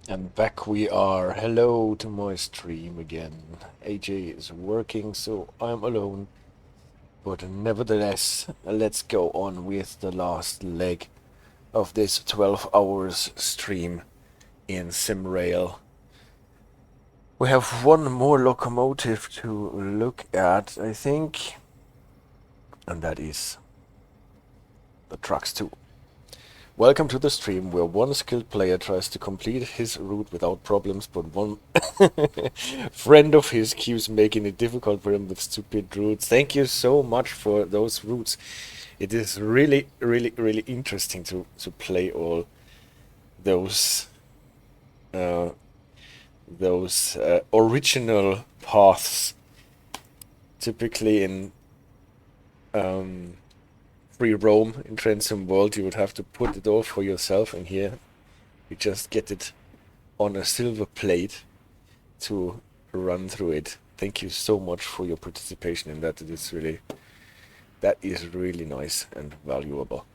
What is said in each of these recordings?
And back we are. Hello to my stream again. AJ is working, so I'm alone. But nevertheless, let's go on with the last leg of this 12 hours stream in SimRail. We have one more locomotive to look at, I think. And that is the TRAXX 2. Welcome to the stream where one skilled player tries to complete his route without problems, but one friend of his keeps making it difficult for him with stupid routes. Thank you so much for those routes. It is really, really, really interesting to play all those original paths. Typically in free roam in Transom World, you would have to put it all for yourself, and here you just get it on a silver plate to run through it. Thank you so much for your participation in that. That is really nice and valuable.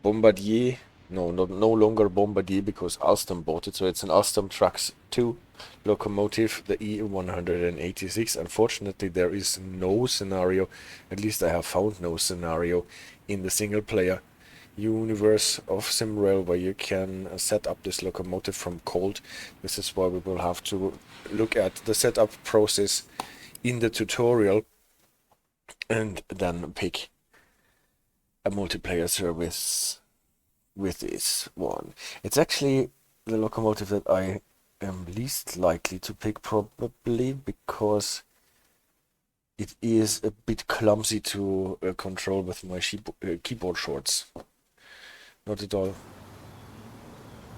Bombardier, no longer Bombardier because Alstom bought it, so it's an Alstom TRAXX 2 locomotive, the E186. Unfortunately, there is no scenario, at least I have found no scenario in the single player universe of SimRail where you can set up this locomotive from cold. This is why we will have to look at the setup process in the tutorial and then pick a multiplayer service with this one. It's actually the locomotive that I am least likely to pick, probably because it is a bit clumsy to control with my keyboard shorts. Not at all.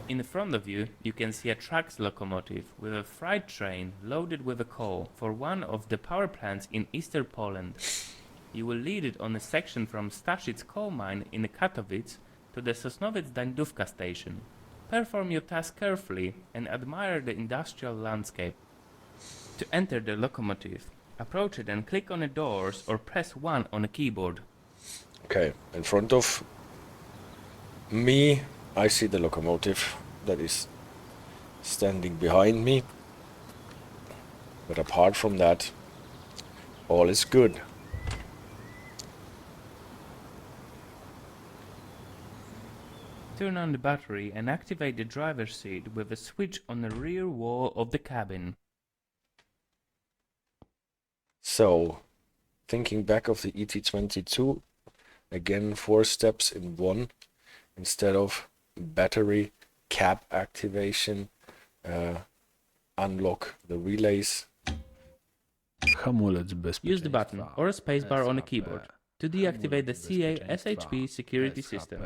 In the front of you, you can see a TRAXX locomotive with a freight train loaded with a coal for one of the power plants in eastern Poland. You will lead it on a section from Staszic coal mine in Katowice to the Sosnowiec-Dańdówka station. Perform your task carefully and admire the industrial landscape. To enter the locomotive, approach it and click on the doors or press 1 on a keyboard. Okay, in front of me I see the locomotive that is standing behind me, but apart from that, all is good. Turn on the battery and activate the driver's seat with a switch on the rear wall of the cabin. So, thinking back of the ET22, again 4 steps in one, instead of battery, cab activation, unlock the relays. Use the button or a spacebar on the keyboard to deactivate the CA-SHP security system.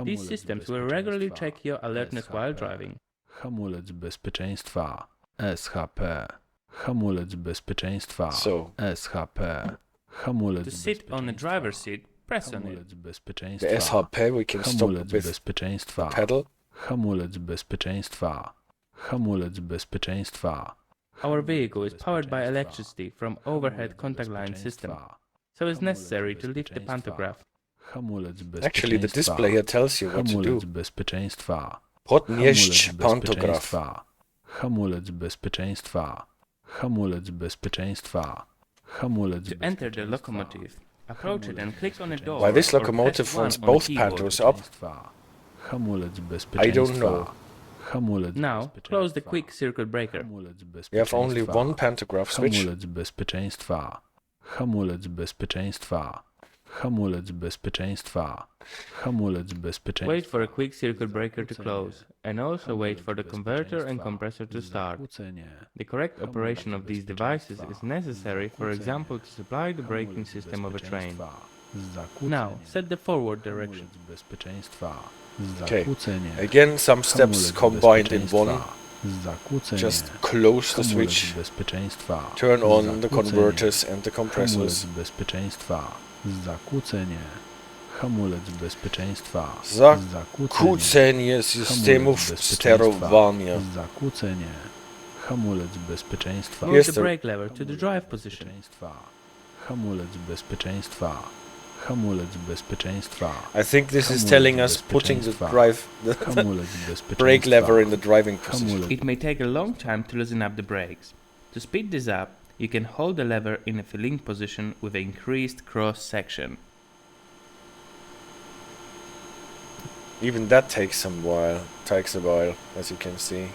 These systems will regularly check your alertness while driving. Hamulec bezpieczeństwa. SHP. Hamulec bezpieczeństwa. So, SHP. Hamulec To sit on the driver's seat, press on it. the SHP we can stop with the pedal. Hamulec bezpieczeństwa. Hamulec bezpieczeństwa. Our vehicle is powered by electricity from overhead contact line system, so it's necessary to lift the pantograph. Actually, the display here tells you what to do. bezpieczeństwa. Podnieść pantograf. Hamulec bezpieczeństwa. Hamulec bezpieczeństwa. Hamulec To enter the locomotive, approach it and click on the door. Why this or locomotive press 1 wants on the both keyboard. pantos up? Hamulec I don't know. Hamulec Now, close the quick circuit breaker. We have only one pantograph switch. Hamulec bezpieczeństwa. Hamulec bezpieczeństwa. Hamulec bezpieczeństwa. Hamulec bezpieczeństwa. Wait for a quick circuit breaker to close, and also wait for the converter and compressor to start. The correct operation of these devices is necessary, for example, to supply the braking system of a train. Now, set the forward direction. Okay, again some steps combined in one. Just close the switch, turn on the converters and the compressors. Zakłócenie. Hamulec bezpieczeństwa. Zakłócenie systemów sterowania. Zakłócenie. Hamulec bezpieczeństwa. Move the brake lever to the drive position. Hamulec bezpieczeństwa. Hamulec bezpieczeństwa. I think this is Hamulec telling us putting the bezpieczeństwa. Hamulec brake lever in bezpieczeństwa. the driving position. Hamulec. It may take a long time to loosen up the brakes. To speed this up, you can hold the lever in a filling position with increased cross section. Even that takes a while, as you can see.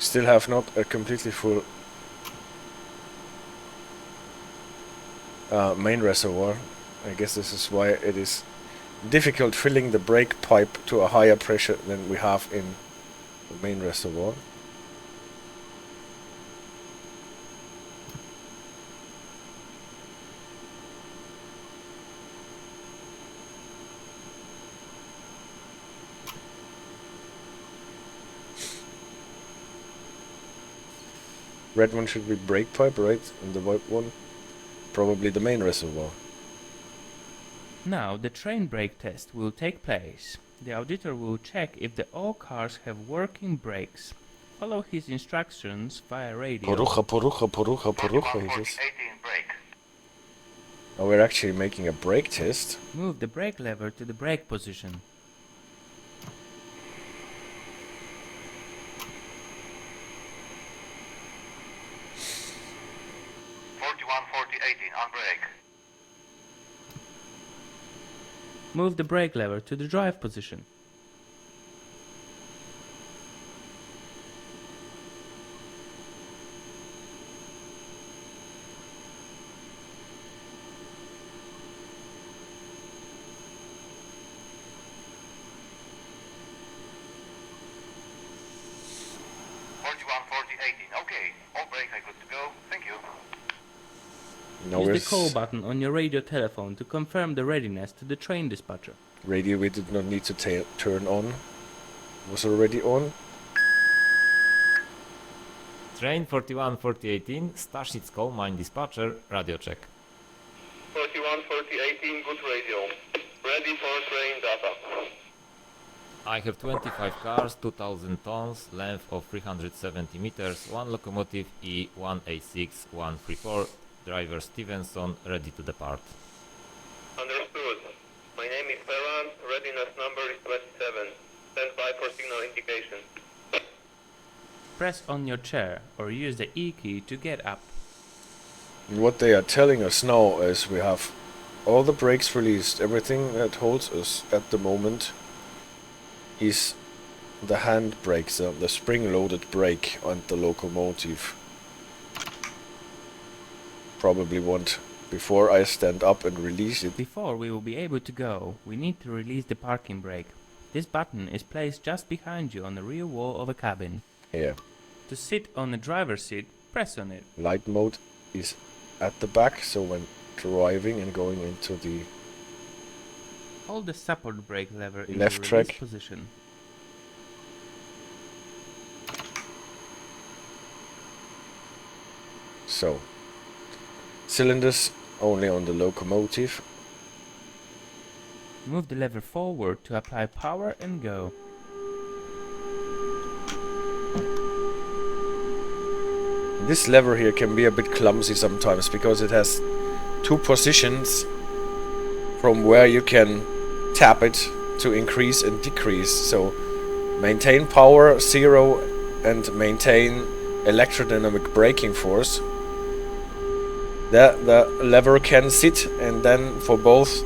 Still have not a completely full main reservoir. I guess this is why it is difficult filling the brake pipe to a higher pressure than we have in the main reservoir. Red one should be brake pipe, right? And the white one, probably the main reservoir. Now the train brake test will take place. The auditor will check if all cars have working brakes. Follow his instructions via radio. Porucha, he says. Oh, we're actually making a brake test. Move the brake lever to the brake position. On brake. Move the brake lever to the drive position. Okay, all brake are good to go. Thank you. Now Use we're the call button on your radio telephone to confirm the readiness to the train dispatcher. radio we did not need to turn on. Was already on. Train 414018, Staszic Coal Mine Dispatcher, radio check. 414018, good radio. Ready for train data. I have 25 cars, 2000 tons, length of 370 meters, one locomotive E186 134, driver Stevenson, ready to depart. Understood. My name is Ferran, readiness number is 27. Stand by for signal indication. Press on your chair or use the E key to get up. And what they are telling us now is we have all the brakes released. Everything that holds us at the moment is the hand brakes, the spring-loaded brake on the locomotive. Probably want, before I stand up and release it. Before we will be able to go, we need to release the parking brake. This button is placed just behind you on the rear wall of a cabin. Here. To sit on the driver's seat, press on it. Light mode is at the back, so when driving and going into the Hold the support brake lever in left the track release position. So, cylinders only on the locomotive. Move the lever forward to apply power and go. This lever here can be a bit clumsy sometimes because it has two positions from where you can tap it to increase and decrease. So maintain power 0 and maintain electrodynamic braking force. The lever can sit, and then for both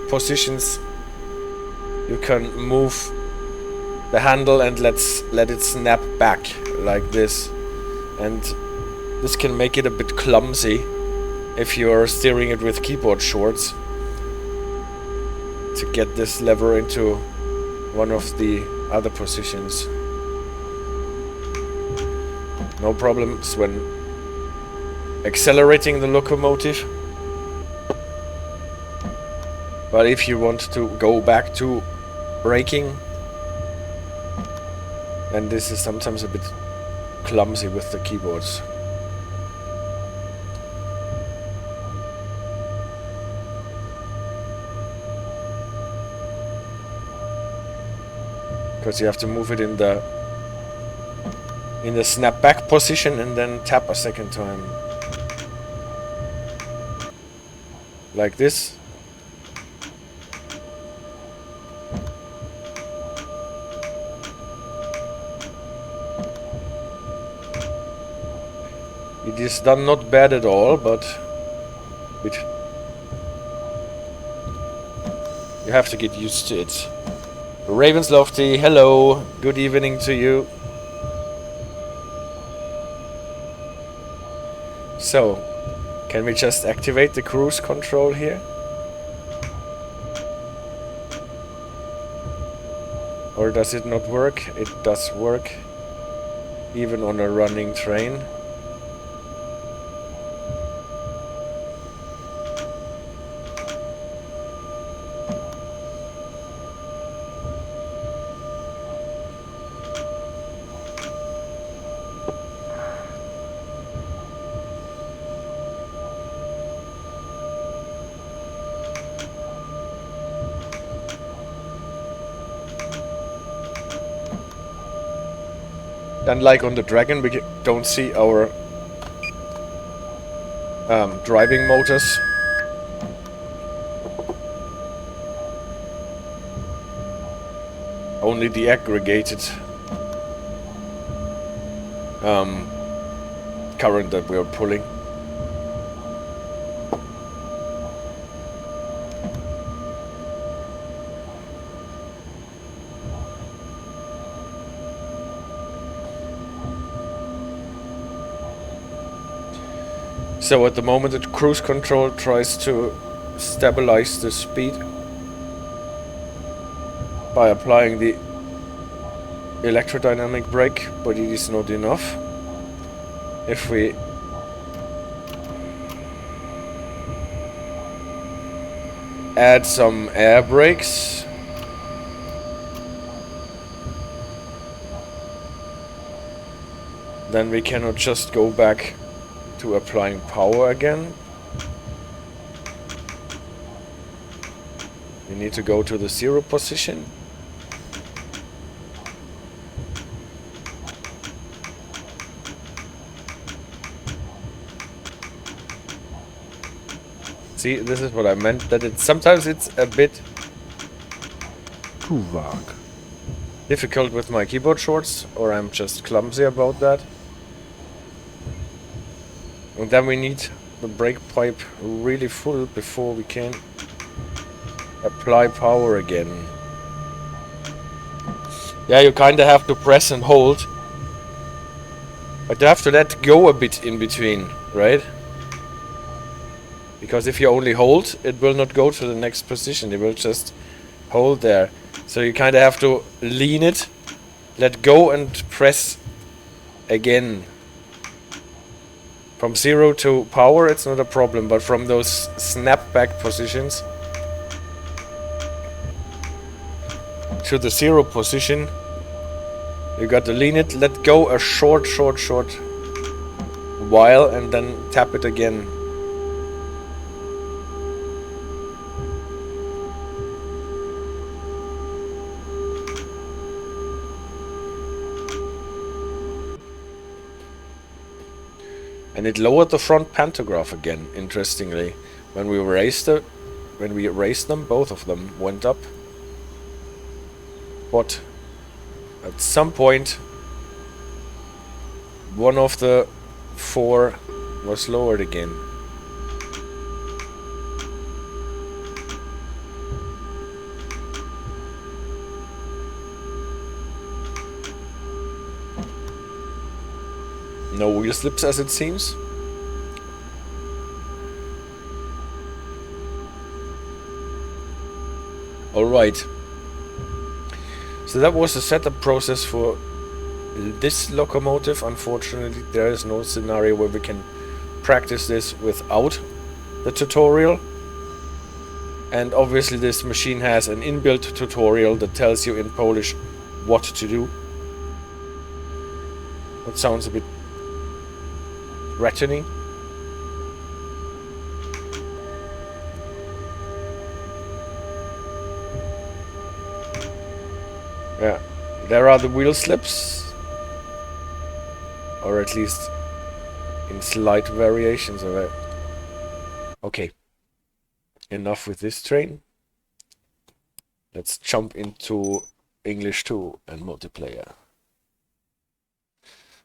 positions you can move the handle and let it snap back like this. And this can make it a bit clumsy if you're steering it with keyboard shorts to get this lever into one of the other positions. No problems when accelerating the locomotive. But if you want to go back to braking, then this is sometimes a bit clumsy with the keyboards. Because you have to move it in the snap back position and then tap a second time. Like this. It is done not bad at all, but you have to get used to it. Ravenslofty, hello, good evening to you. So, can we just activate the cruise control here? Or does it not work? It does work, even on a running train. Unlike on the Dragon, we don't see our driving motors. Only the aggregated current that we are pulling. So at the moment the cruise control tries to stabilize the speed by applying the electrodynamic brake, but it is not enough. If we add some air brakes, then we cannot just go back to applying power again. We need to go to the 0 position. See, this is what I meant, that sometimes it's a bit Too vague. difficult with my keyboard shorts, or I'm just clumsy about that. And then we need the brake pipe really full before we can apply power again. Yeah, you kinda have to press and hold. But you have to let go a bit in between, right? Because if you only hold, it will not go to the next position. It will just hold there. So you kinda have to lean it, let go and press again. From 0 to power, it's not a problem, but from those snap-back positions to the 0 position, you got to lean it, let go a short while, and then tap it again. And it lowered the front pantograph again, interestingly. When we raised them, both of them went up. But at some point, one of the 4 was lowered again. No wheel slips, as it seems. Alright. So that was the setup process for this locomotive. Unfortunately, there is no scenario where we can practice this without the tutorial. And obviously this machine has an inbuilt tutorial that tells you in Polish what to do. That sounds a bit threatening. Yeah, there are the wheel slips, or at least in slight variations of it. Okay, enough with this train. Let's jump into English 2 and multiplayer.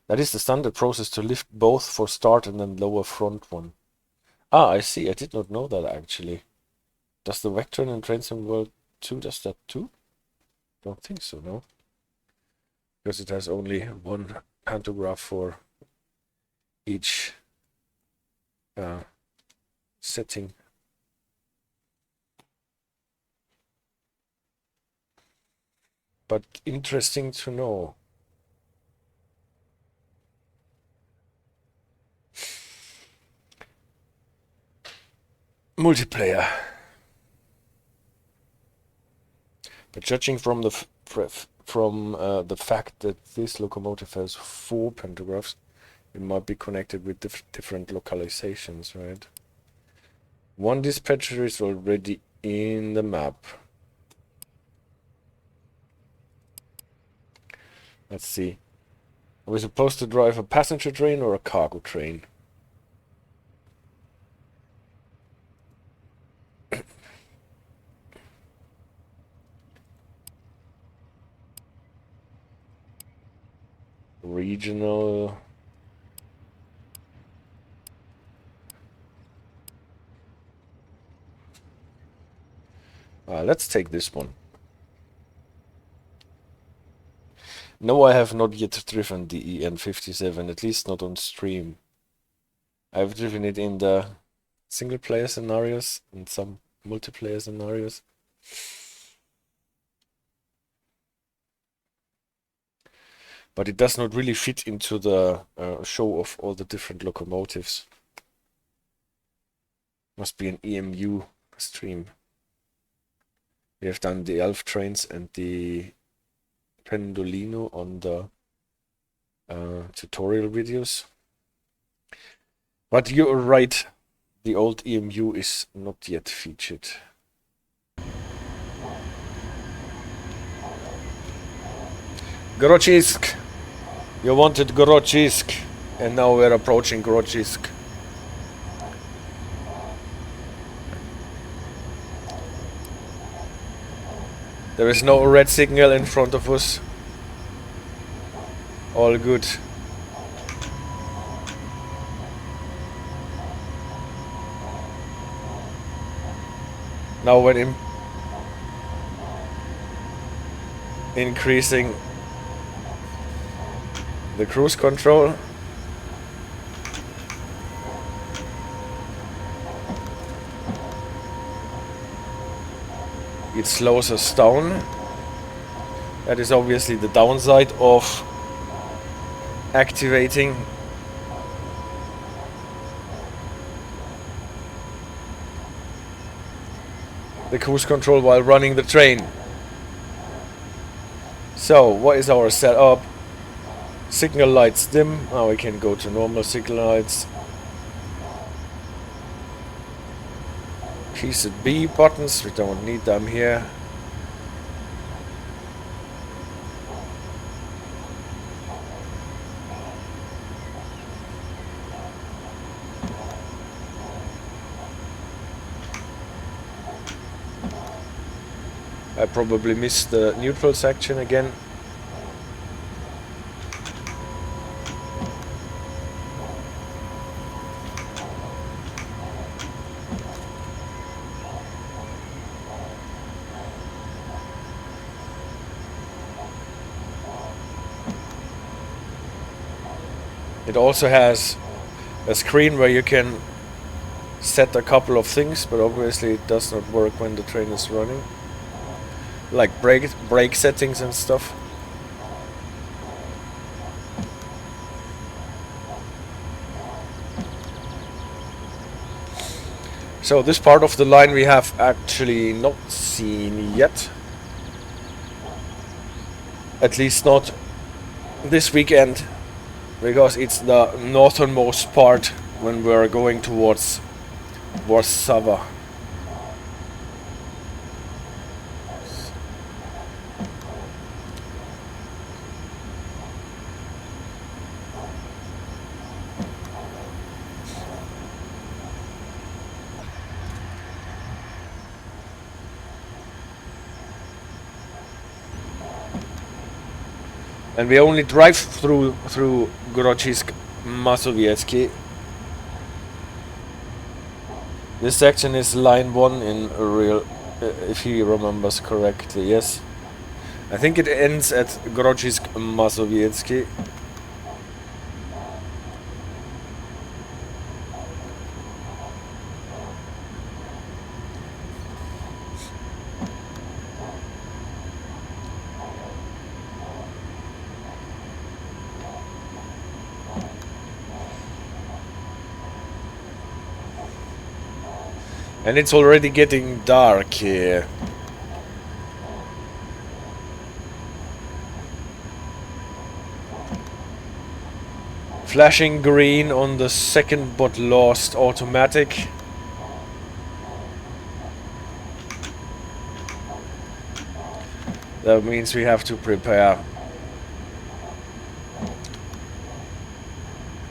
That is the standard process to lift both for start and then lower front one. Ah, I see. I did not know that actually. Does the Vectron in Train Sim World 2 does that too? Don't think so, no. Because it has only one pantograph for each setting. But interesting to know. Multiplayer. But judging from the the fact that this locomotive has 4 pantographs, it might be connected with different localizations, right? One dispatcher is already in the map. Let's see. Are we supposed to drive a passenger train or a cargo train? Regional. Let's take this one. No, I have not yet driven the EN57, at least not on stream. I've driven it in the single player scenarios and some multiplayer scenarios. But it does not really fit into the show of all the different locomotives. Must be an EMU stream. We have done the Elf trains and the Pendolino on the tutorial videos. But you're right, the old EMU is not yet featured. Grodzisk! You wanted Grodzisk, and now we're approaching Grodzisk. There is no red signal in front of us. All good. Now when increasing the cruise control. It slows us down. That is obviously the downside of activating the cruise control while running the train. So, what is our setup? Signal lights dim. Now we can go to normal signal lights. Keys and B buttons, we don't need them here. I probably missed the neutral section again. It also has a screen where you can set a couple of things, but obviously it does not work when the train is running. like brake settings and stuff. So this part of the line we have actually not seen yet. At least not this weekend, because it's the northernmost part when we're going towards Warsaw. And we only drive through Grodzisk, Mazowiecki. This section is line 1 in real, if he remembers correctly, yes. I think it ends at Grodzisk, Mazowiecki. And it's already getting dark here. Flashing green on the second but lost automatic. That means we have to prepare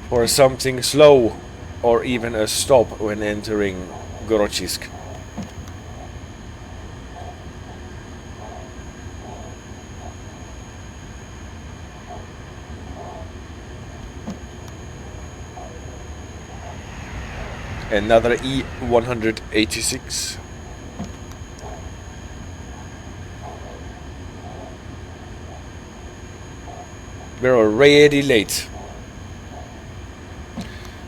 for something slow or even a stop when entering Grodzisk. Another E186. We're already late.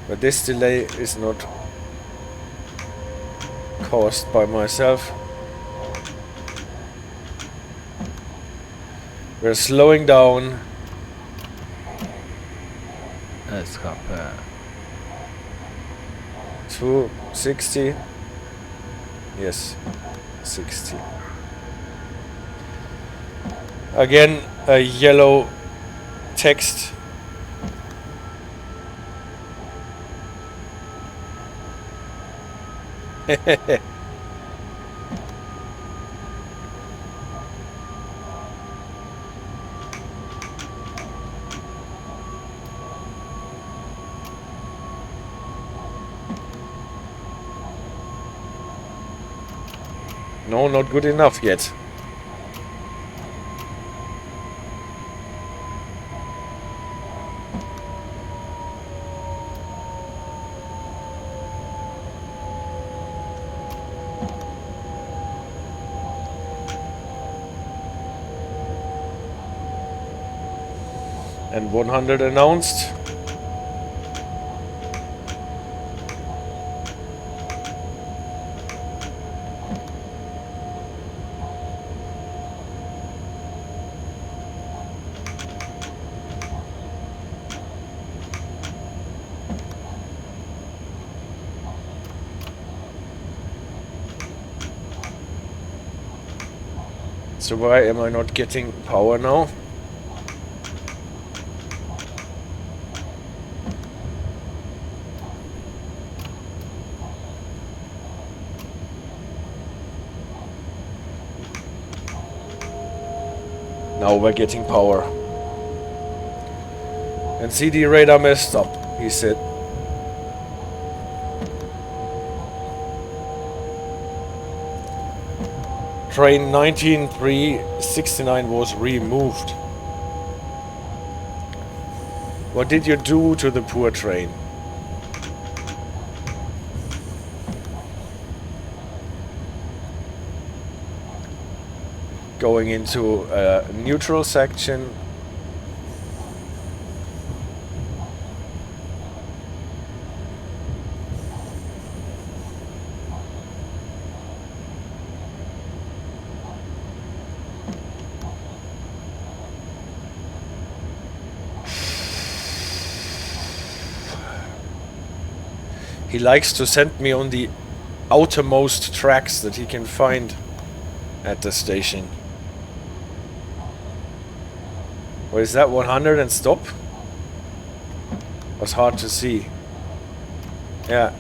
But this delay is not caused by myself. We're slowing down. SHP. To 60. Yes, 60. Again, a yellow text. No, not good enough yet. And 100 announced. So why am I not getting power now? Now we're getting power. And CD radar messed up, he said. Train 19369 was removed. What did you do to the poor train? Going into a neutral section. He likes to send me on the outermost tracks that he can find at the station. What is that, 100 and stop? Was hard to see. Yeah.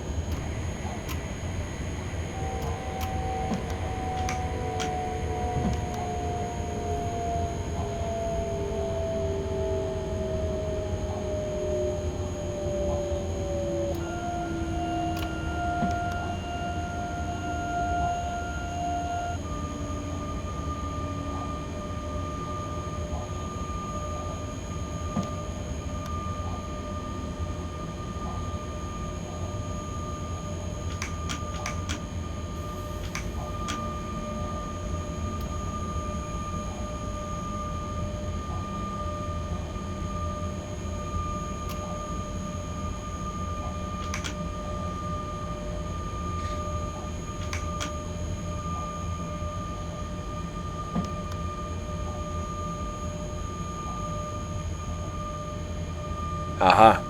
Aha.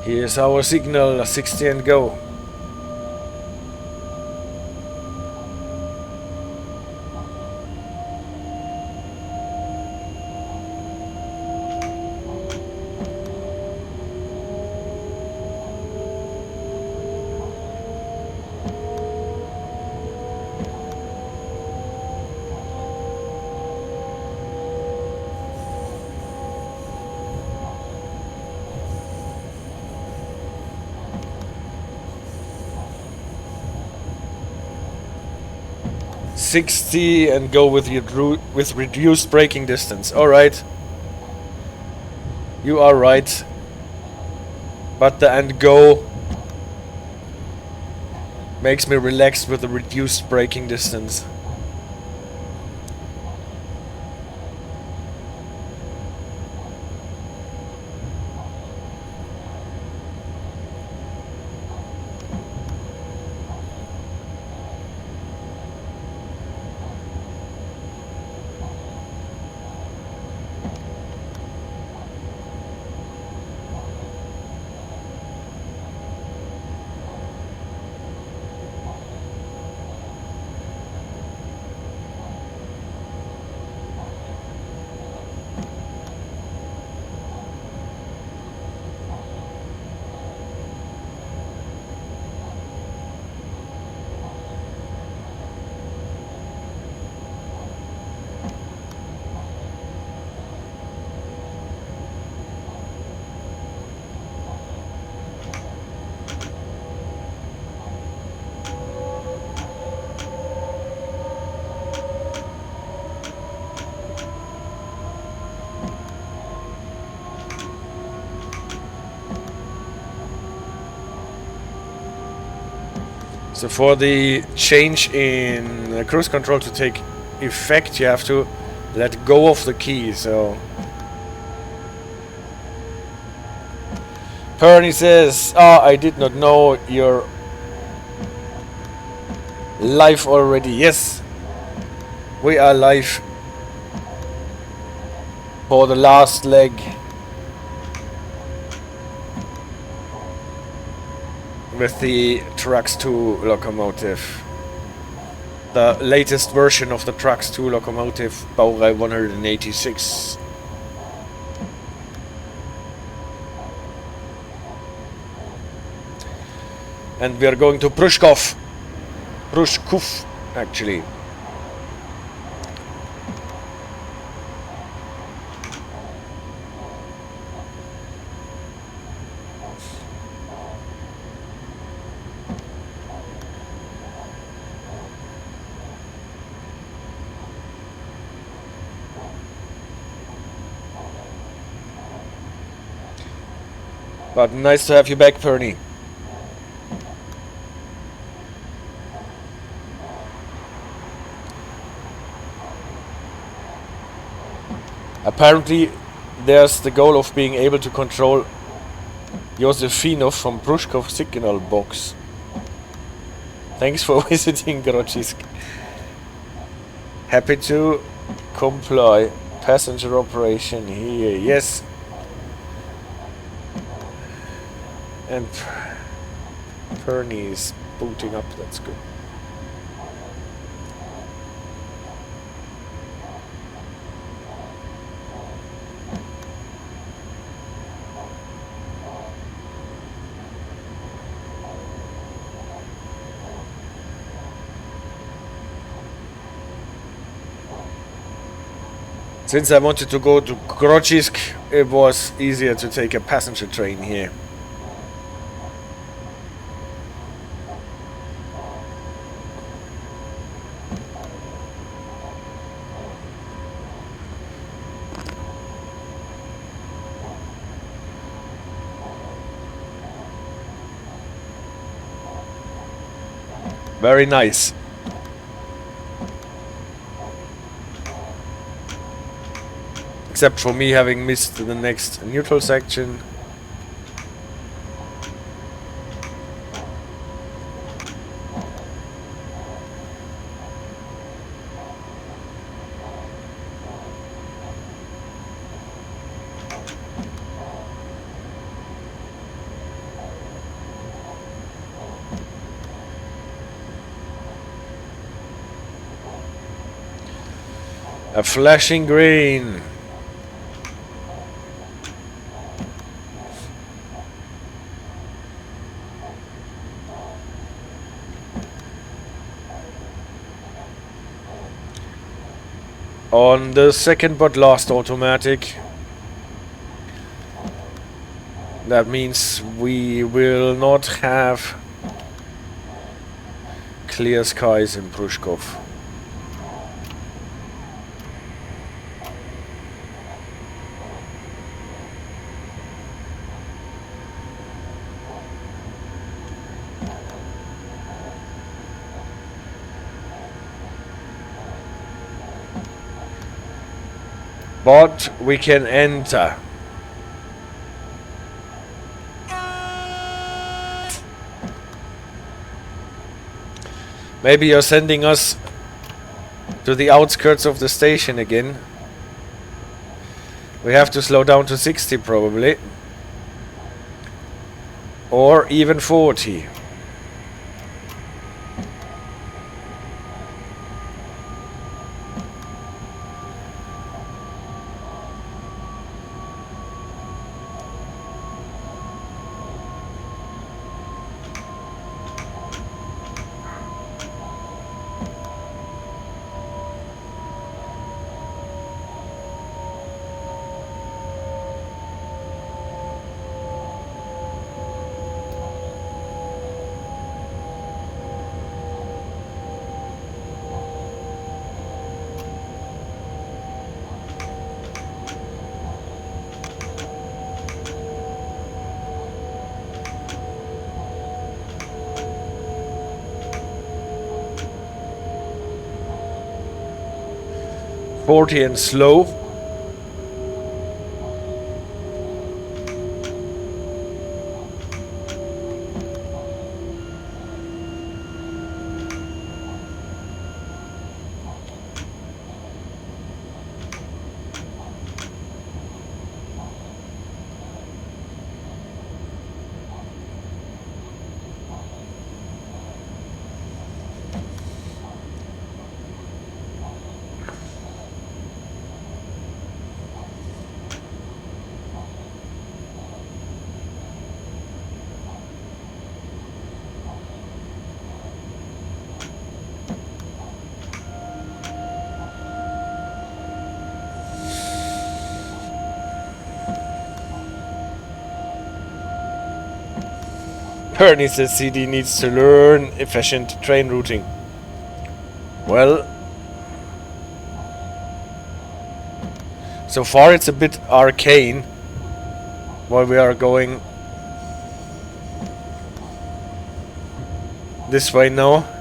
Here's our signal, 60 and go. .60 and go with reduced braking distance. All right. You are right. But the and go makes me relaxed with the reduced braking distance. So for the change in cruise control to take effect, you have to let go of the key. So Perny says, "Ah, I did not know you're live already." Yes, we are live for the last leg. With the TRAXX 2 locomotive. The latest version of the TRAXX 2 locomotive, Baureihe 186. And we are going to Pruszków, actually. But nice to have you back, Perny. Apparently, there's the goal of being able to control Józefinów from Pruszków signal box. Thanks for visiting Grodzisk. Happy to comply. Passenger operation here, yes. And Perny is booting up, that's good. Since I wanted to go to Grodzisk, it was easier to take a passenger train here. Very nice. Except for me having missed the next neutral section. A flashing green. On the second but last automatic. That means we will not have clear skies in Pruszków. But we can enter. Maybe you're sending us to the outskirts of the station again. We have to slow down to 60 probably. Or even 40. And slow. Perny says CD needs to learn efficient train routing. Well, so far it's a bit arcane while we are going this way now.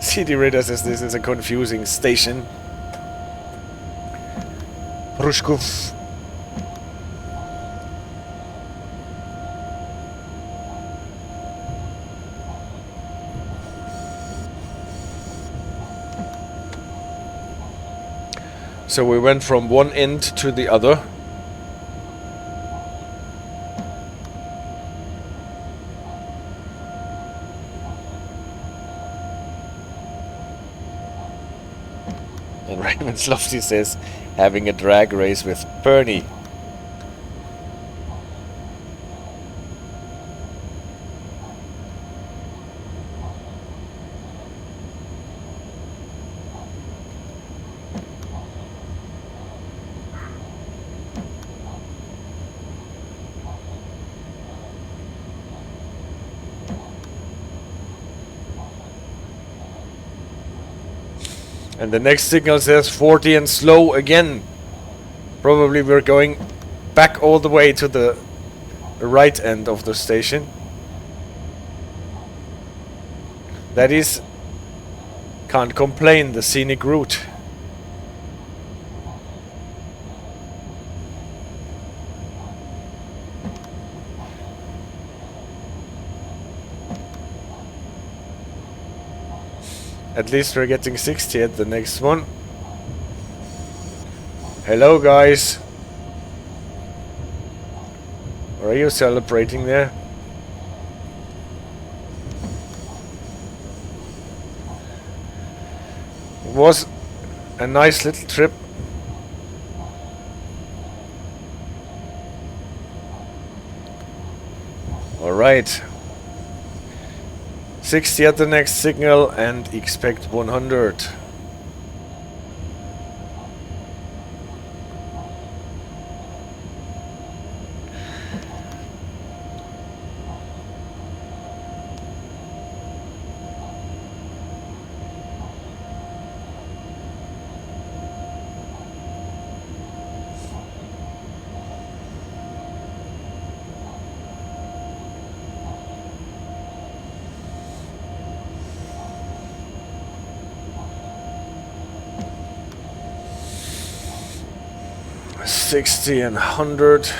CD Radar says this is a confusing station. Pruszków. So we went from one end to the other. And Raymond Lofty says, having a drag race with Perny. And the next signal says 40 and slow again. Probably we're going back all the way to the right end of the station. That is, can't complain, the scenic route. At least we're getting 60 at the next one. Hello guys. Are you celebrating there? It was a nice little trip. Alright. 60 at the next signal and expect 100. $60 and $100.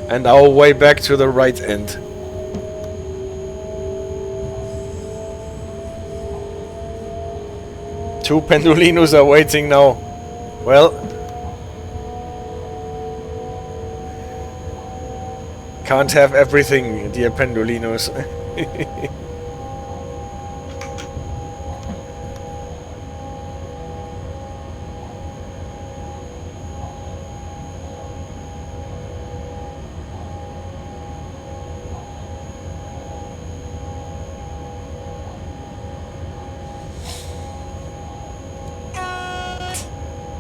And our way back to the right end. Two Pendulinos are waiting now. Well, can't have everything, dear Pendulinos.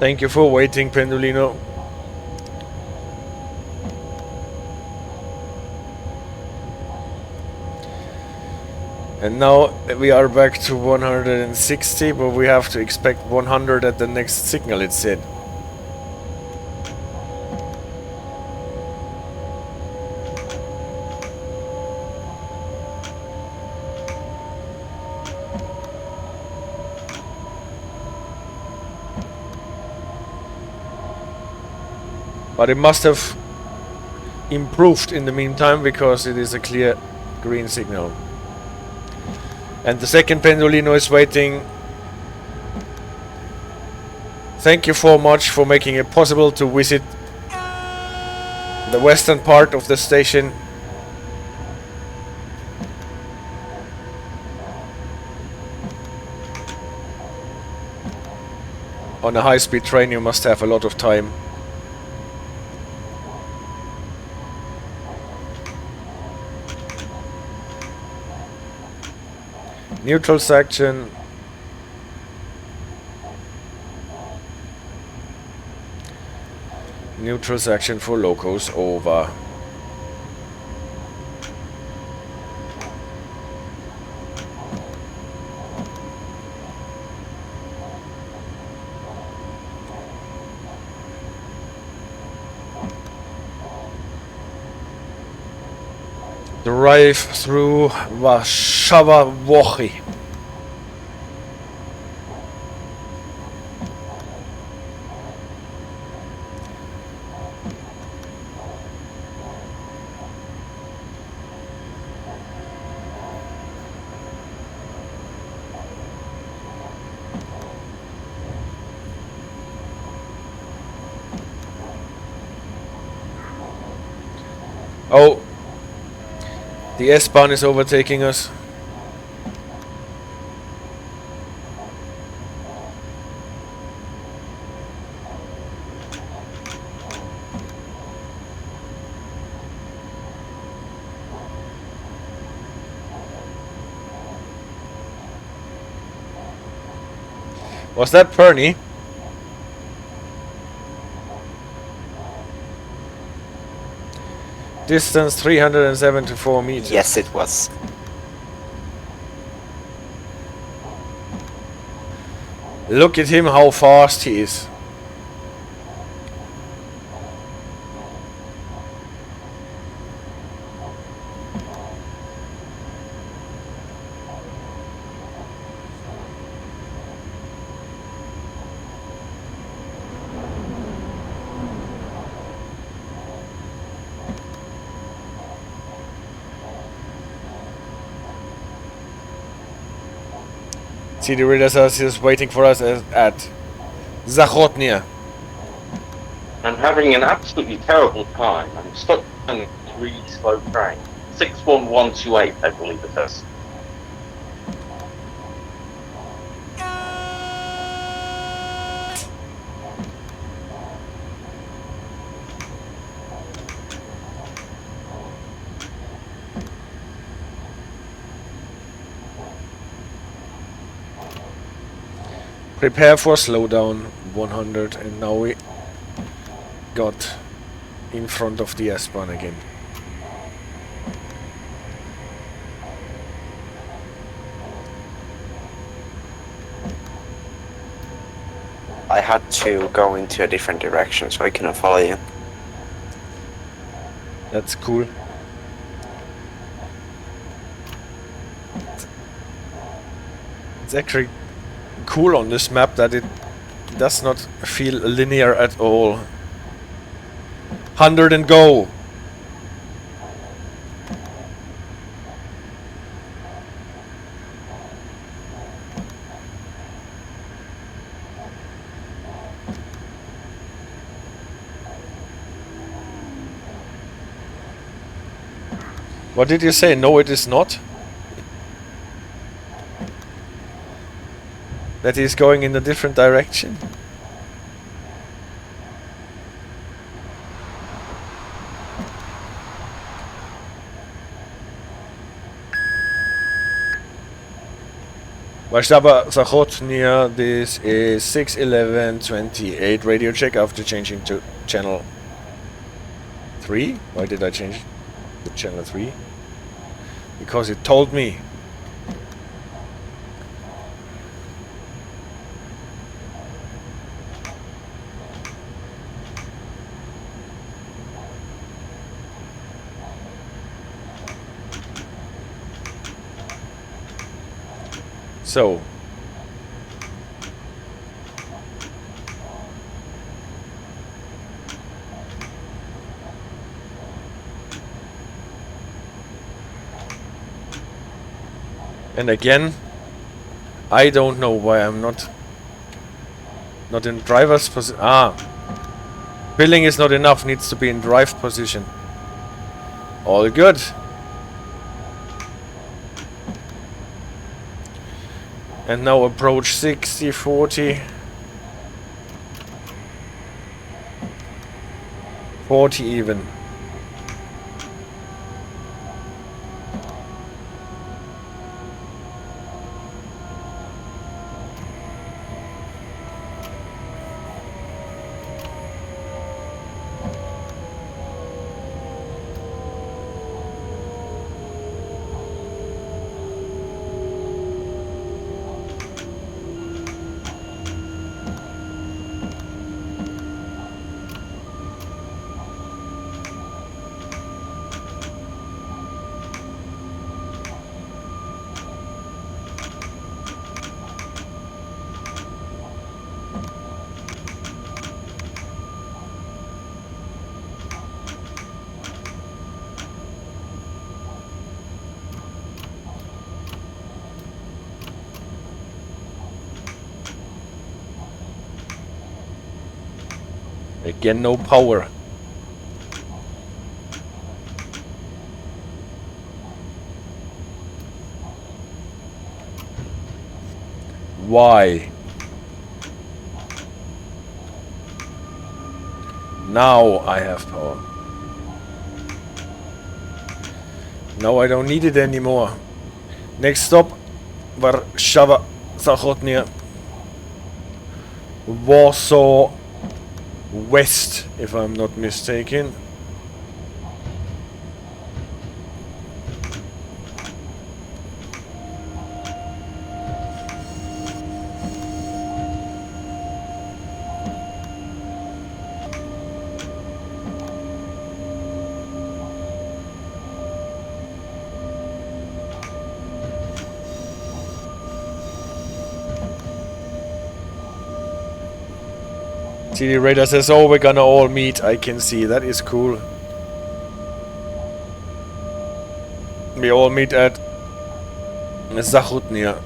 Thank you for waiting, Pendulino. And now we are back to 160, but we have to expect 100 at the next signal, it said. But it must have improved in the meantime, because it is a clear green signal. And the second Pendolino is waiting. Thank you so much for making it possible to visit the western part of the station. On a high-speed train you must have a lot of time. Neutral section. Neutral section for locos over. Drive through Warszawa Wschodnia. Oh, the S-Bahn is overtaking us. Was that Perny? Distance 374 meters. Yes, it was. Look at him, how fast he is. See, the readers are just waiting for us at Zachodnia. I'm having an absolutely terrible time. I'm stuck on a really slow train. 61128, I believe it is. Prepare for slowdown 100, and now we got in front of the S-Bahn again. I had to go into a different direction, so I cannot follow you. That's cool. It's actually cool on this map that it does not feel linear at all. 100 and go! What did you say? No, it is not? That he's going in a different direction? Warszawa Zachodnia, this is 6:11:28 radio check after changing to channel 3. Why did I change to channel 3? Because it told me. So, and again, I don't know why I'm not in driver's position. Billing is not enough, needs to be in drive position. All good. And now approach 60, 40. 40 even. Again, no power. Why? Now I have power. Now I don't need it anymore. Next stop, Warszawa Zachodnia. Warsaw West, if I'm not mistaken. TD Radar says, oh, we're gonna all meet. I can see. That is cool. We all meet at Zachodnia.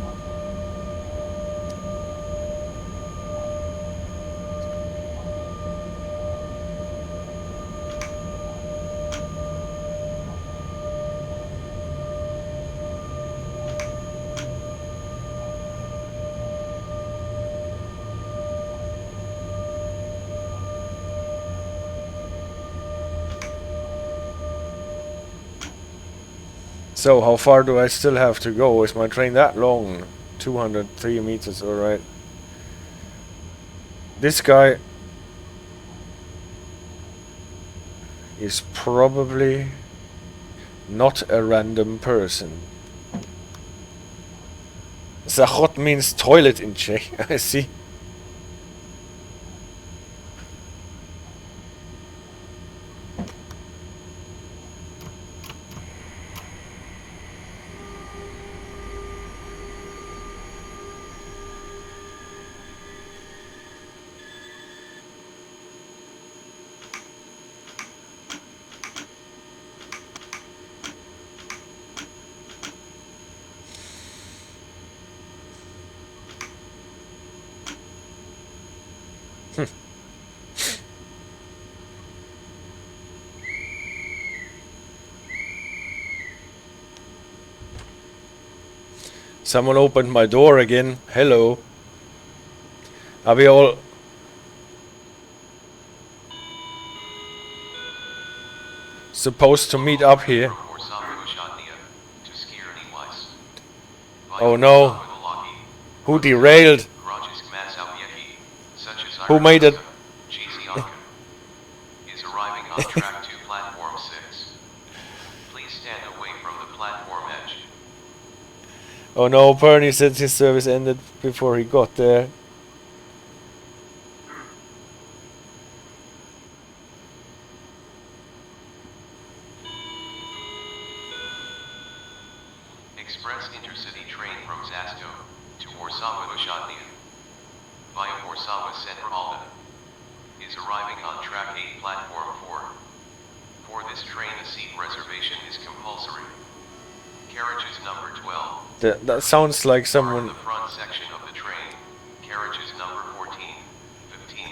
So, how far do I still have to go? Is my train that long? 203 meters, alright. This guy is probably not a random person. Zachot means toilet in Czech, I see. Someone opened my door again. Hello. Are we all... supposed to meet up here? Oh no. Who derailed? Who made it? Is arriving on track to platform 6. Please stand away from the platform edge. Oh no, Perny said his service ended before he got there. Express intercity train from Zasto to Warszawa Wschodnia via Warszawa Centralna is arriving on track 8 platform 4. For this train a seat reservation is compulsory. Carriages number 12 That sounds like are in someone... the front section of the train. Carriages number 14,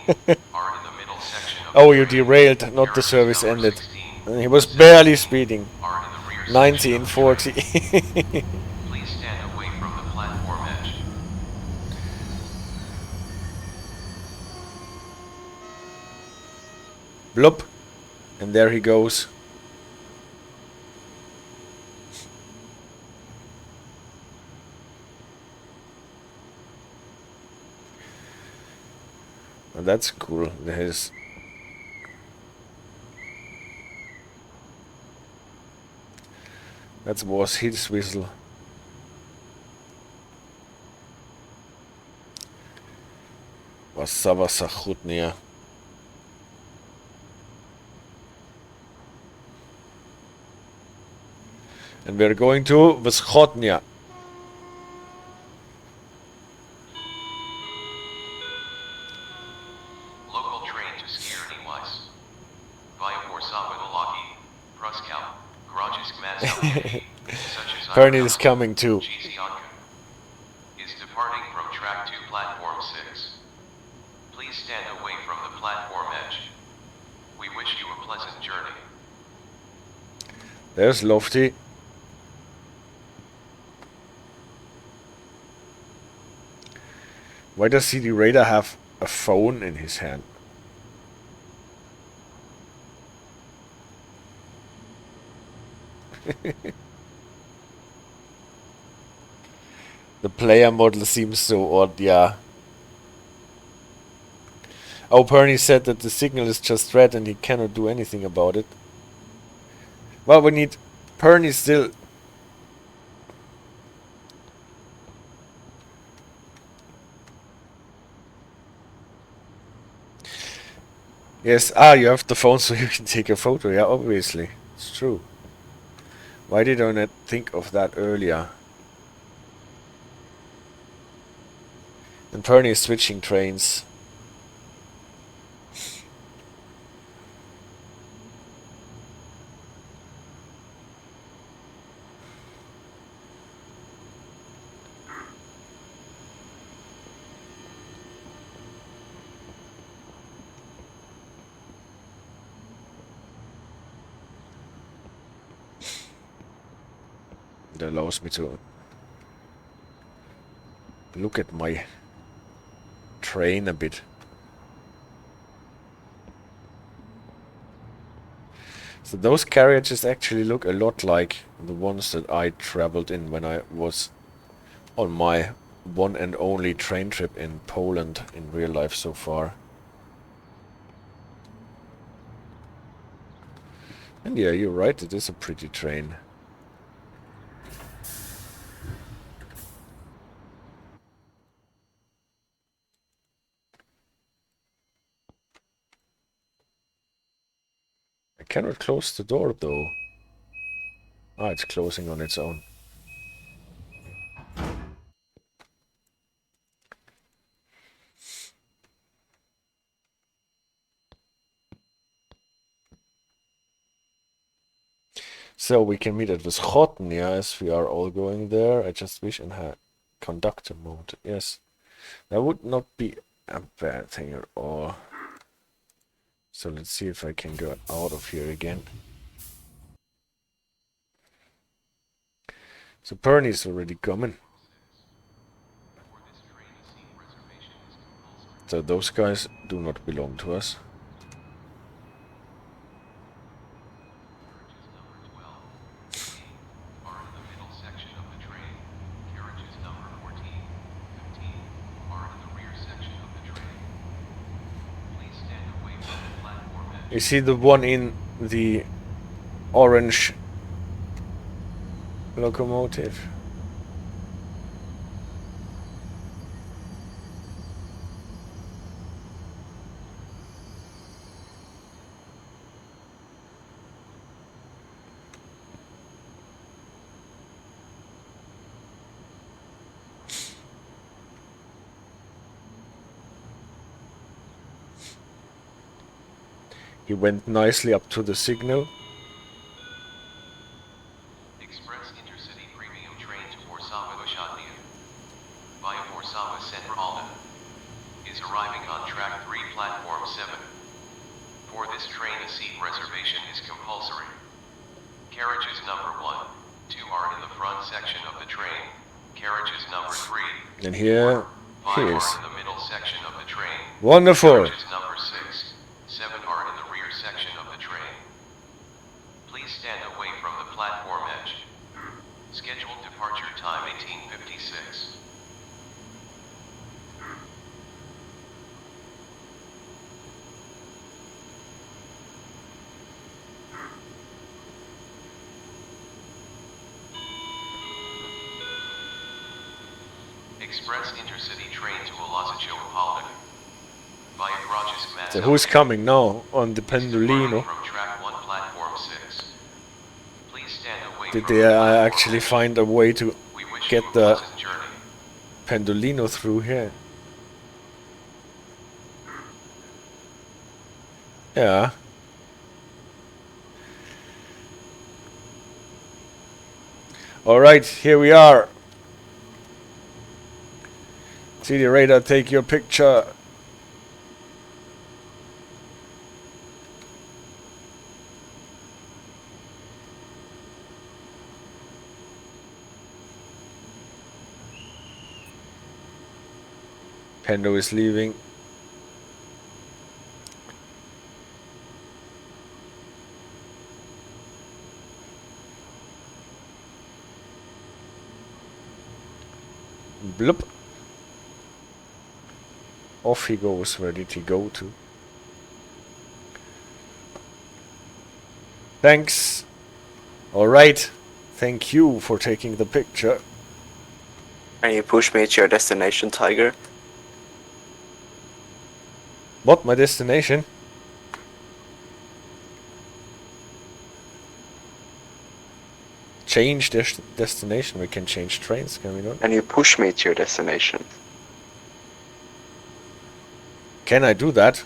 15 are in the middle section of Oh, the you train. derailed, not the Carriages service number ended. 16, And he was barely speeding. are in the rear section of the 1940. train. Please stand away from the platform edge. Blop. And there he goes. Well, that's cool. There's... That was his whistle. Warszawa Zachodnia. And we're going to Wschodnia. Local train to Skierniewice via Warszawa Wschodnia, Pruszków, Grodzisk, Mazowiecki, such as Perny is coming too. Józefinów, is departing from track to platform 6. Please stand away from the platform edge. We wish you a pleasant journey. There's Lofty. Why does CD Radar have a phone in his hand? The player model seems so odd, yeah. Oh, Perny said that the signal is just red and he cannot do anything about it. Well, we need Perny still. Yes, you have the phone so you can take a photo. Yeah, obviously. It's true. Why did I not think of that earlier? And Perny is switching trains. That allows me to look at my train a bit. So those carriages actually look a lot like the ones that I traveled in when I was on my one and only train trip in Poland in real life so far. And yeah, you're right, it is a pretty train. I cannot close the door though. Ah, it's closing on its own. So we can meet at Zachodnia as we are all going there. I just wish I had conductor mode. Yes, that would not be a bad thing at all. So let's see if I can go out of here again. So Perny's already coming. So those guys do not belong to us. You see the one in the orange locomotive? He went nicely up to the signal. Express intercity premium train to Warszawa Wschodnia via Warszawa Centralna is arriving on track 3 platform 7. For this train a seat reservation is compulsory. Carriages number 1, 2 are in the front section of the train. Carriages number 3, And here 5 he are is. in the middle section of the train. Wonderful. Carriages number 6, 7 are in the rear section of the train. Please stand away from the platform edge. Scheduled departure time 1856. Express intercity train to Loco-Motion via Grodzisk. So who's coming now on the Pendolino? From track 1 platform 6. Please stand away Did from they the platform actually edge. find a way to We wish get you a the pleasant journey. Pendolino through here? Yeah. Alright, here we are. CD Radar, take your picture. Pendo is leaving. Bloop. Off he goes. Where did he go to? Thanks. Alright. Thank you for taking the picture. Can you push me to your destination, Tiger? What, my destination? Change destination. We can change trains, can we not? Can you push me to your destination? Can I do that?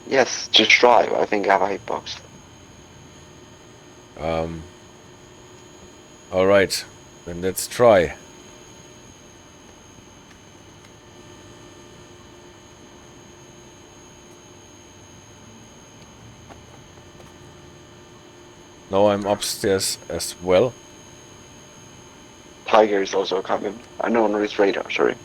Yes, just drive. I think I have a hitbox. Alright. Then let's try. Now I'm upstairs as well. Tiger is also coming. I know on his radar, sorry.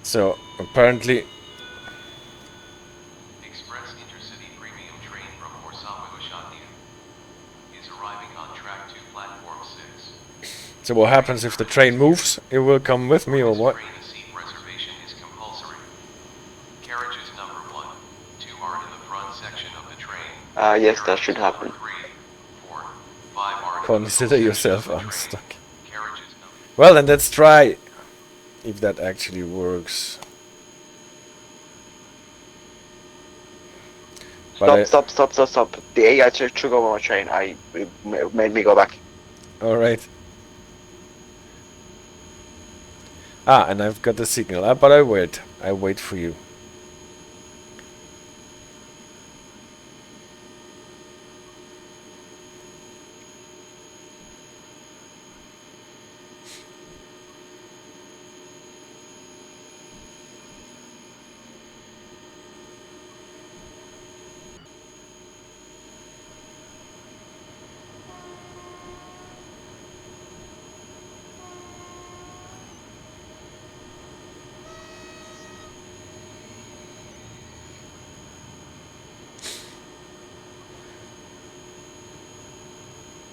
So apparently Express intercity premium train from Warszawa Wschodnia is arriving on track 2 platform 6. so what happens if the train moves? It will come with me or This what? train, a seat reservation is compulsory. Carriages number 1, 2 are in the front section of the train. Yes, that should happen. 3, 4, 5 are in the Consider middle yourself section of the unstuck. train. Carriages number Well, then let's try if that actually works. But Stop. The AI took over my train. It made me go back. Alright. Ah, and I've got the signal. Ah, but I wait. I wait for you.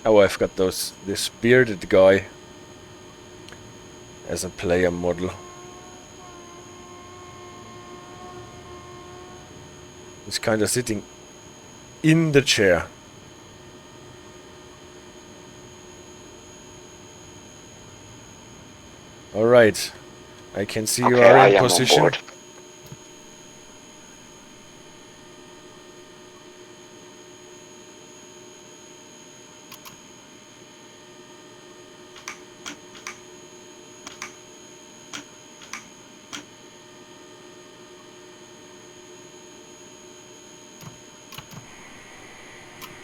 Oh, I've got this bearded guy as a player model. He's kind of sitting in the chair. All right, I can see you Okay, are I in am on position. board.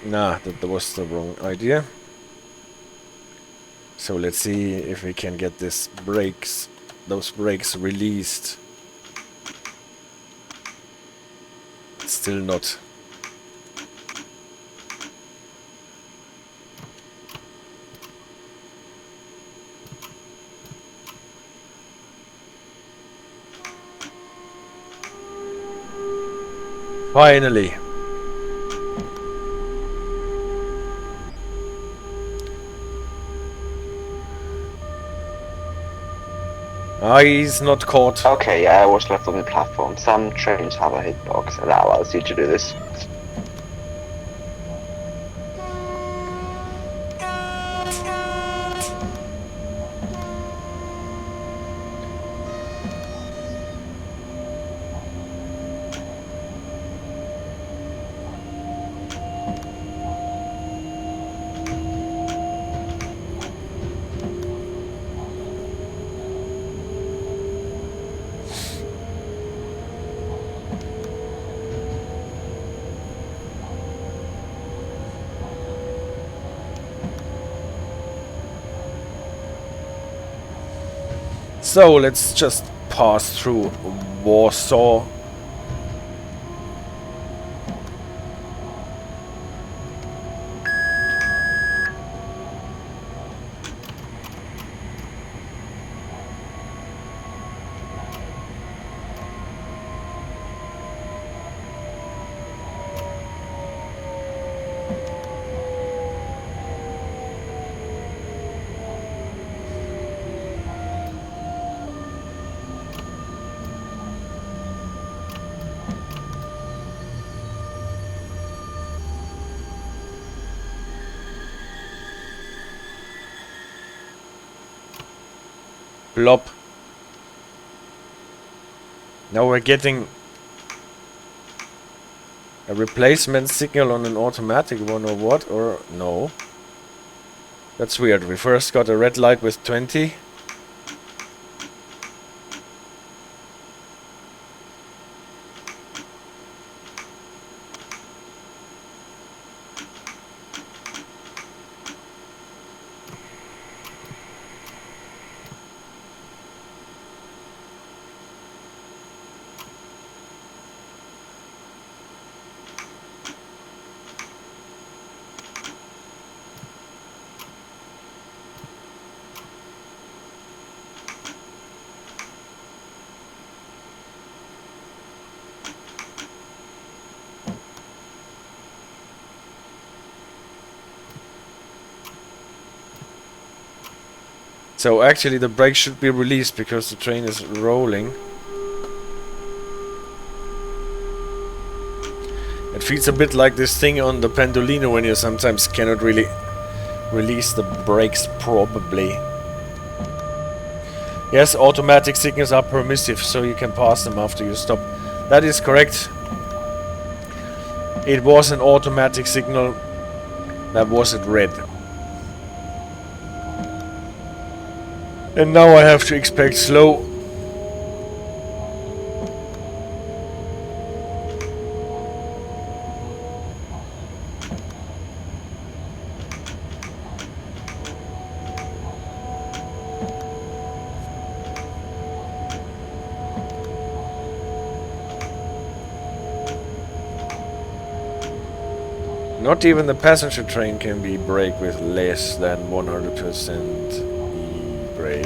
Nah, that was the wrong idea. So let's see if we can get those brakes released. Still not. Finally. Ah, he's not caught. Okay, I was left on the platform. Some trains have a hitbox and that allows you to do this. So let's just pass through Warsaw. Plop. Now we're getting a replacement signal on an automatic one or what? Or no. That's weird. We first got a red light with 20. So actually the brake should be released because the train is rolling. It feels a bit like this thing on the Pendolino when you sometimes cannot really release the brakes probably. Yes, automatic signals are permissive, so you can pass them after you stop. That is correct. It was an automatic signal that wasn't red. And now I have to expect slow. Not even the passenger train can be brake with less than 100% brake.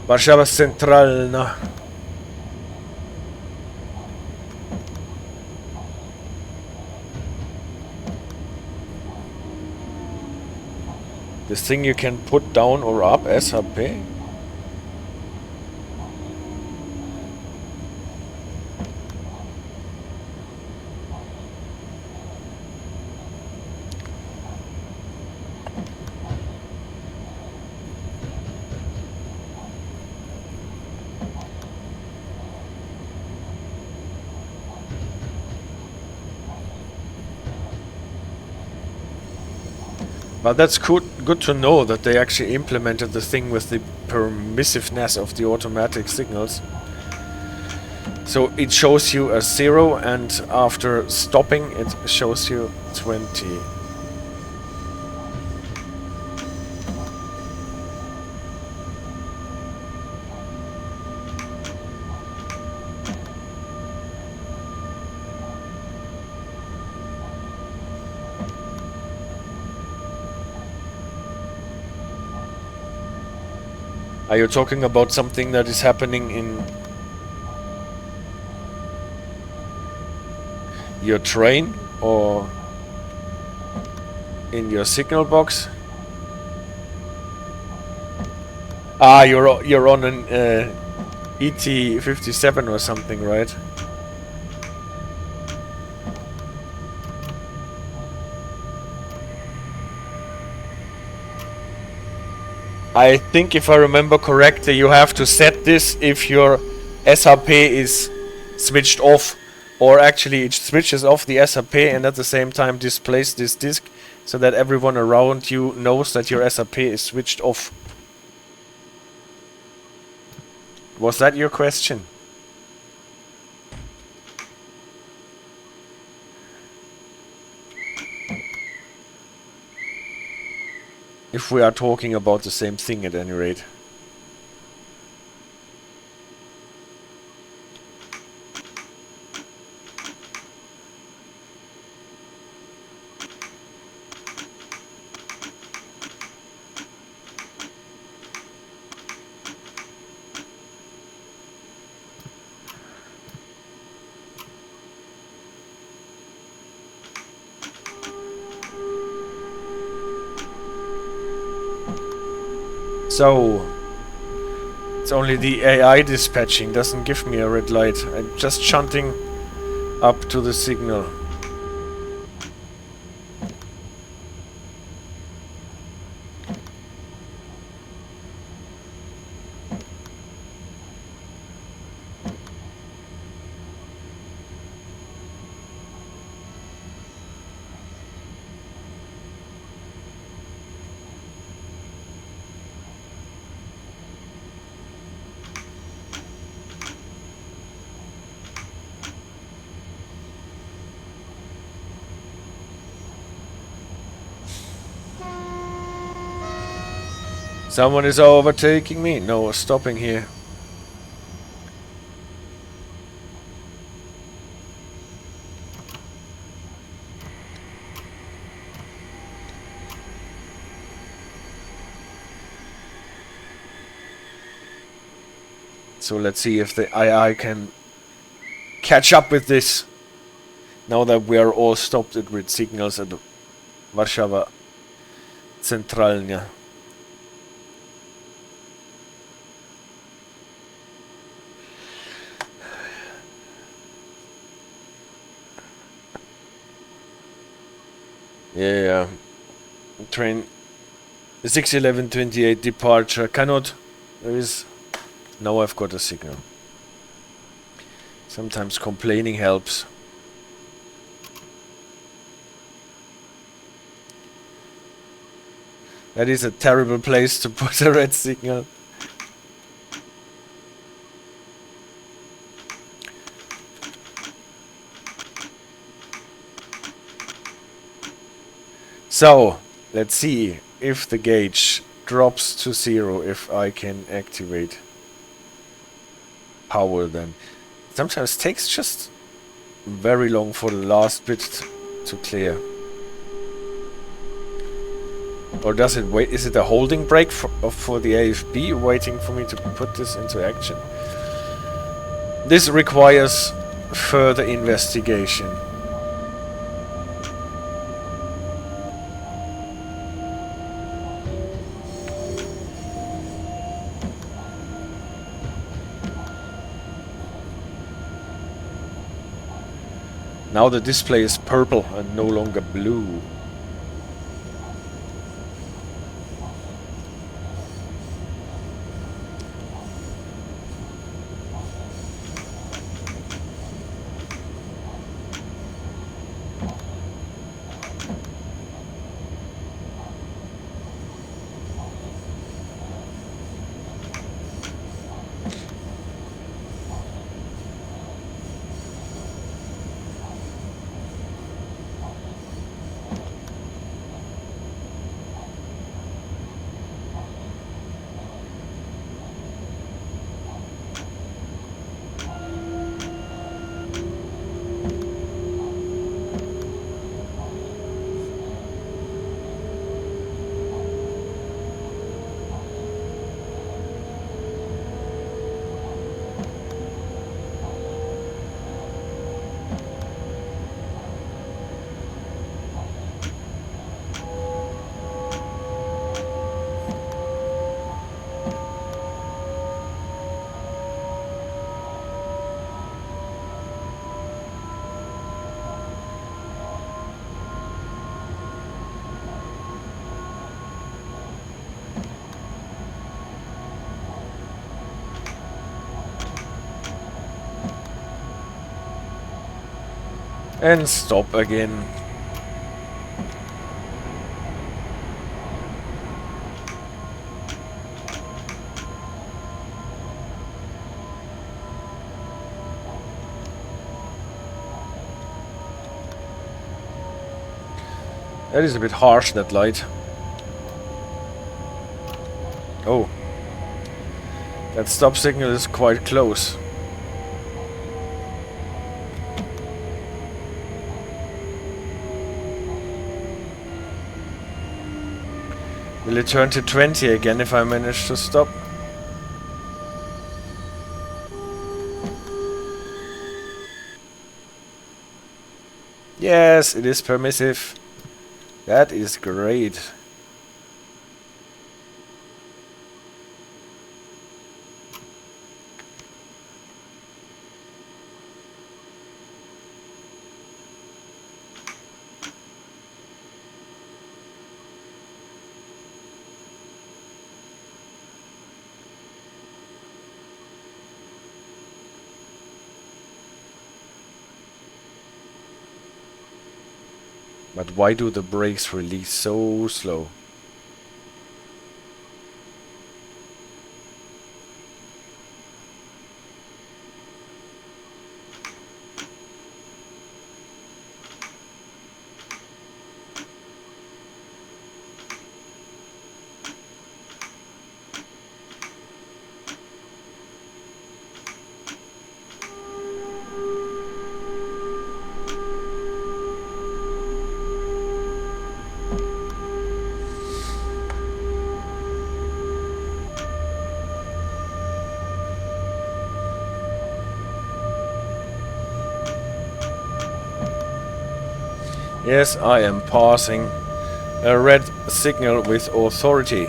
Warszawa Centralna. This thing you can put down or up, SHP. But that's good to know that they actually implemented the thing with the permissiveness of the automatic signals. So it shows you a 0 and after stopping it shows you 20. Are you talking about something that is happening in your train or in your signal box? Ah, you're on an ET57 or something, right? I think if I remember correctly, you have to set this if your SHP is switched off, or actually it switches off the SHP and at the same time displays this disk so that everyone around you knows that your SHP is switched off. Was that your question? If we are talking about the same thing at any rate. So, it's only the AI dispatching, doesn't give me a red light. I'm just shunting up to the signal. Someone is overtaking me? No, stopping here. So let's see if the AI can catch up with this. Now that we are all stopped at red signals at Warszawa Centralna. Yeah, train 61128 departure cannot. There is. Now I've got a signal. Sometimes complaining helps. That is a terrible place to put a red signal. So, let's see if the gauge drops to 0, if I can activate power then. Sometimes takes just very long for the last bit to clear. Or does it wait? Is it a holding break for the AFB waiting for me to put this into action? This requires further investigation. Now the display is purple and no longer blue. And stop again. That is a bit harsh, that light. Oh. That stop signal is quite close. Will it turn to 20 again if I manage to stop? Yes, it is permissive. That is great. But why do the brakes release so slow? Yes, I am passing a red signal with authority.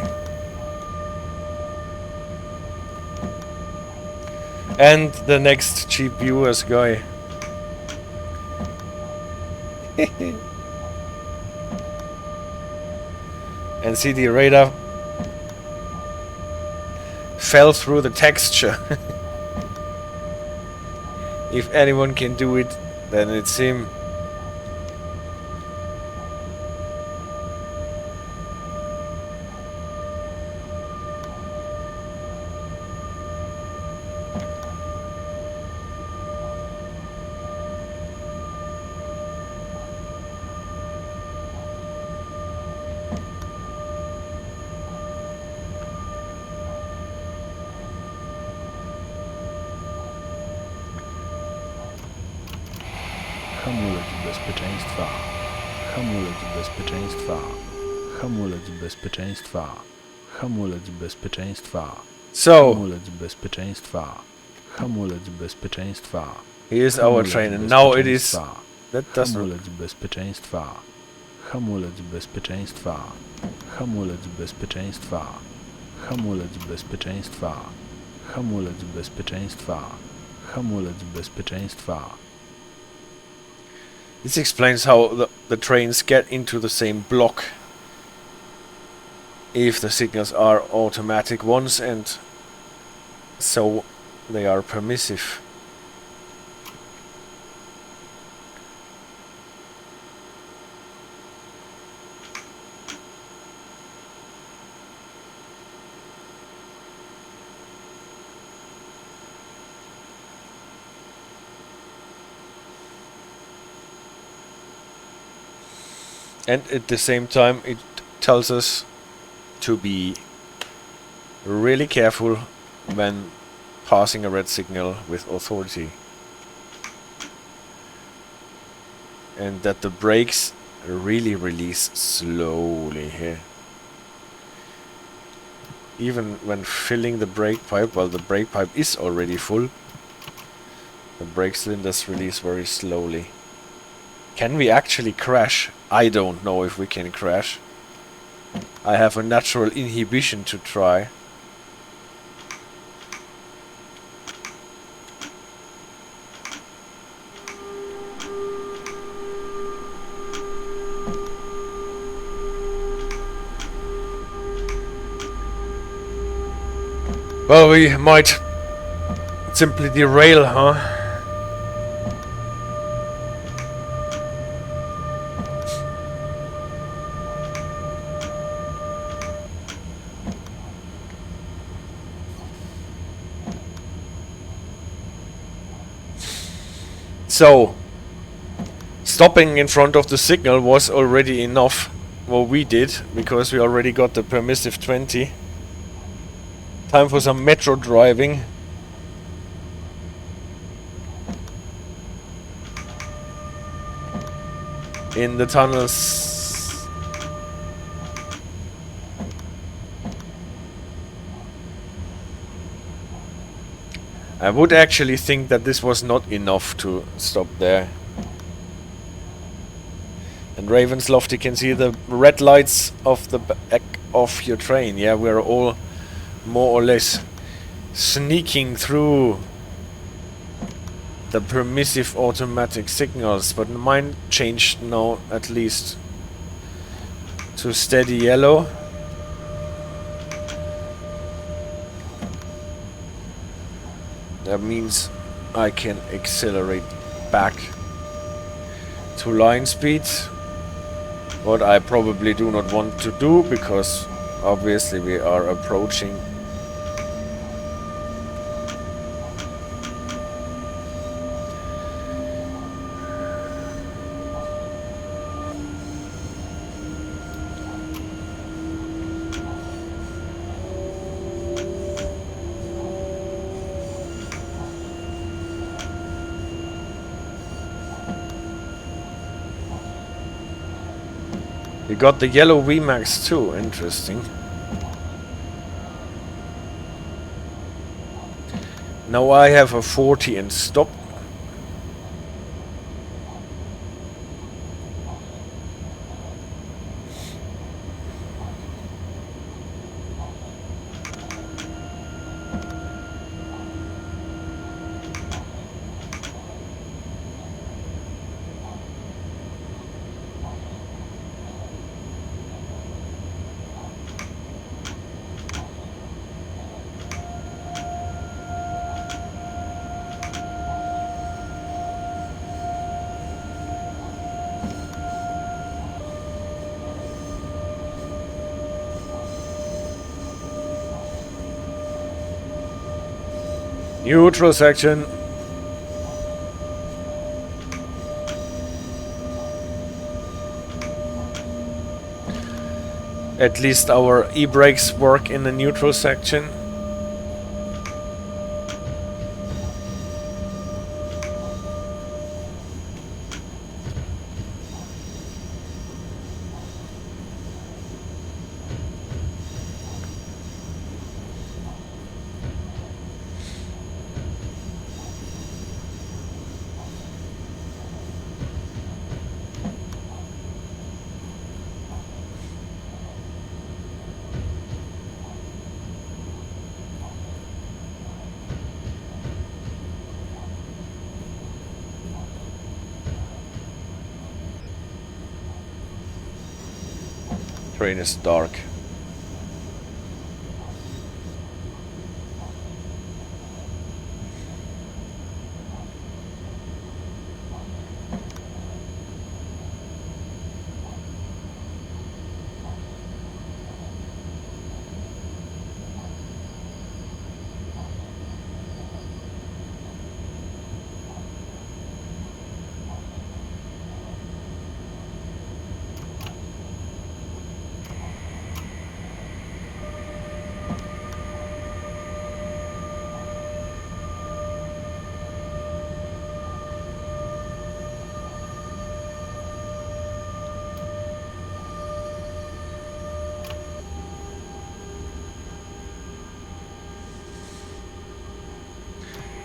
And the next cheap viewers guy. And see, the radar fell through the texture. If anyone can do it, then it's him. Hamulec bezpieczeństwa. Hamulec bezpieczeństwa. Hamulec bezpieczeństwa. Hamulec bezpieczeństwa. So, Hamulec bezpieczeństwa. Hamulec bezpieczeństwa. here's our train, and now it is... That doesn't... Hamulec bezpieczeństwa. Hamulec bezpieczeństwa. Hamulec bezpieczeństwa. Hamulec bezpieczeństwa. Hamulec bezpieczeństwa. Hamulec bezpieczeństwa. This explains how the trains get into the same block if the signals are automatic ones, and so they are permissive. And at the same time it tells us to be really careful when passing a red signal with authority. And that the brakes really release slowly here. Even when filling the brake pipe, well, the brake pipe is already full, the brake cylinders release very slowly. Can we actually crash? I don't know if we can crash. I have a natural inhibition to try. Well, we might simply derail, huh? So, stopping in front of the signal was already enough, what we did, because we already got the permissive 20. Time for some metro driving. In the tunnels. I would actually think that this was not enough to stop there. And Ravensloft, you can see the red lights of the back of your train. Yeah, we're all more or less sneaking through the permissive automatic signals, but mine changed now at least to steady yellow. That means I can accelerate back to line speed. What I probably do not want to do, because obviously we are approaching You got the yellow VMAX too, interesting. Now I have a 40 and stop. Neutral section. At least our e-brakes work in the neutral section. Train is dark.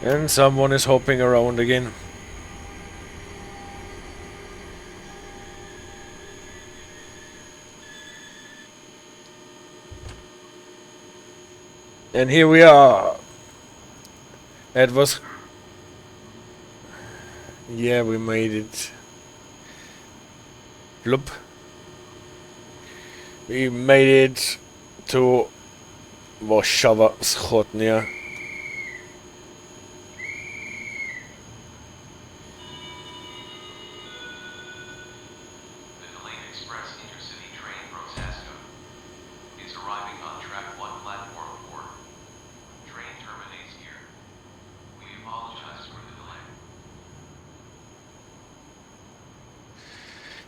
And someone is hopping around again. And here we are. It was... Yeah, we made it. Bloop. We made it to Warszawa Wschodnia.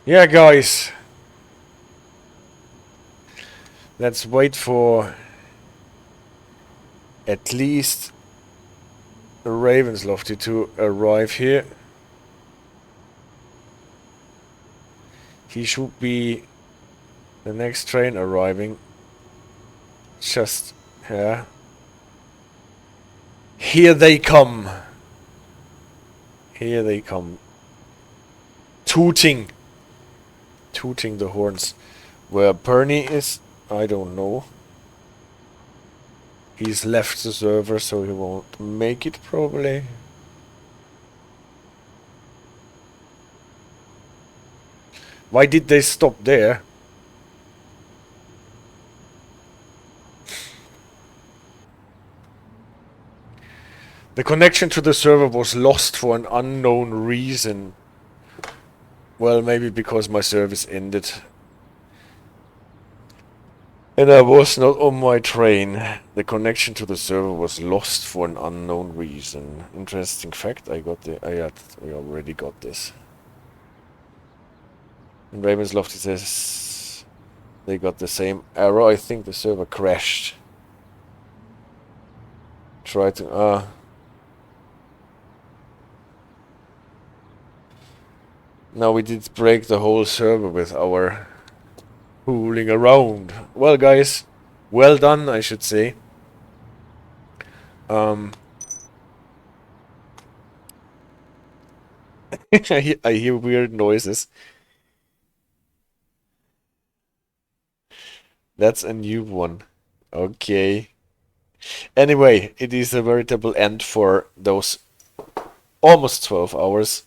Yeah, guys, let's wait for at least Ravenslofty to arrive here. He should be the next train arriving. Just here. Here they come. Here they come. Tooting the horns. Where Perny is, I don't know. He's left the server, so he won't make it probably. Why did they stop there? The connection to the server was lost for an unknown reason. Well, maybe because my service ended. And I was not on my train. The connection to the server was lost for an unknown reason. Interesting fact, I already got this. And Ravensloft says they got the same error. I think the server crashed. Try to now we did break the whole server with our fooling around. Well, guys, well done, I should say. I hear weird noises. That's a new one. Okay. Anyway, it is a veritable end for those almost 12 hours.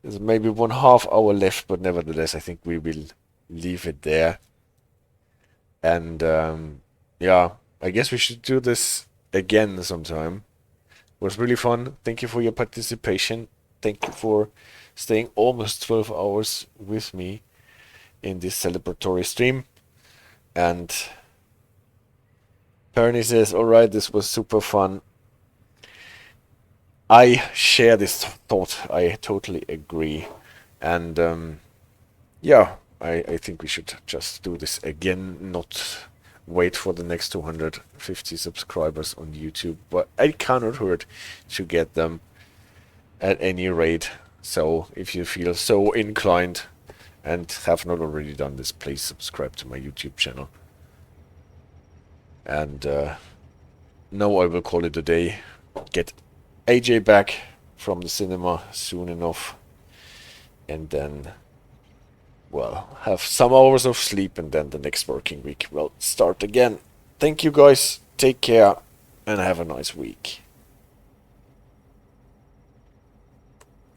There's maybe 1/2 hour left, but nevertheless, I think we will leave it there. And yeah, I guess we should do this again sometime. It was really fun. Thank you for your participation. Thank you for staying almost 12 hours with me in this celebratory stream. And Perny says, alright, this was super fun. I share this thought. I totally agree. And yeah, I think we should just do this again, not wait for the next 250 subscribers on YouTube. But I cannot hurt to get them at any rate. So if you feel so inclined and have not already done this, please subscribe to my YouTube channel. And now I will call it a day. Get AJ back from the cinema soon enough. And then, well, have some hours of sleep, and then the next working week will start again. Thank you guys, take care, and have a nice week.